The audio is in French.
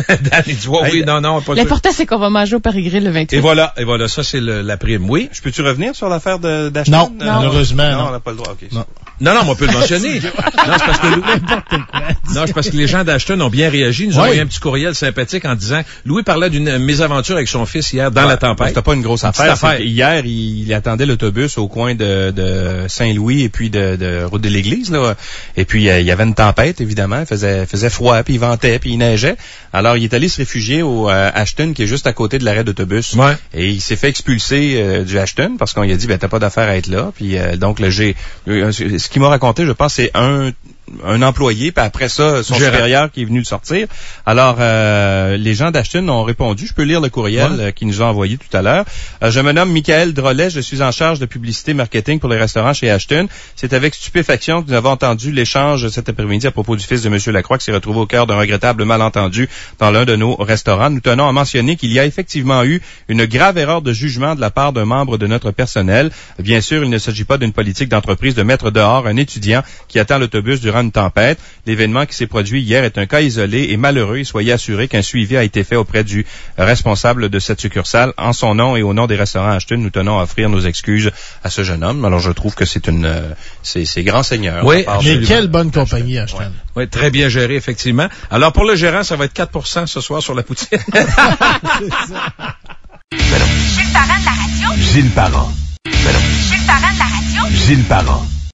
Dan, il dit, oui, non, pas l'important, c'est qu'on va manger au Paris Grill le 28. Et voilà, ça, c'est la prime. Oui. Je peux-tu revenir sur l'affaire d'Ashton? Non, malheureusement, non. On n'a pas le droit, OK. Non, on peut le mentionner. Non, c'est parce que les gens d'Ashton ont bien réagi. Ils nous ont envoyé un petit courriel sympathique en disant, Louis parlait d'une mésaventure avec son fils hier dans la tempête. C'était pas une grosse affaire. Hier, il attendait l'autobus au coin de Saint-Louis et puis de route de l'église, là. Et puis, il y avait une tempête, évidemment. Il faisait froid, puis il ventait, puis il neigeait. Alors, il est allé se réfugier au Ashton, qui est juste à côté de l'arrêt d'autobus. Ouais. Et il s'est fait expulser du Ashton parce qu'on lui a dit, t'as pas d'affaire à être là. Puis, donc, ce qu'il m'a raconté, je pense, c'est un employé, puis après ça, son supérieur qui est venu le sortir. Alors, les gens d'Ashton ont répondu. Je peux lire le courriel qu'ils nous ont envoyé tout à l'heure. Je me nomme Michael Drolet, je suis en charge de publicité marketing pour les restaurants chez Ashton. C'est avec stupéfaction que nous avons entendu l'échange cet après-midi à propos du fils de M. Lacroix qui s'est retrouvé au cœur d'un regrettable malentendu dans l'un de nos restaurants. Nous tenons à mentionner qu'il y a effectivement eu une grave erreur de jugement de la part d'un membre de notre personnel. Bien sûr, il ne s'agit pas d'une politique d'entreprise de mettre dehors un étudiant qui attend l'autobus durant une tempête. L'événement qui s'est produit hier est un cas isolé et malheureux et soyez assurés qu'un suivi a été fait auprès du responsable de cette succursale. En son nom et au nom des restaurants Ashton, nous tenons à offrir nos excuses à ce jeune homme. Alors, je trouve que c'est grand seigneur. Oui, mais quelle bonne compagnie, Ashton. Ouais. Oui, très bien géré, effectivement. Alors, pour le gérant, ça va être 4% ce soir sur la poutine. C'est ça. Gilles Parent de la radio. Gilles Parent. Gilles Parent de la radio. Gilles Parent.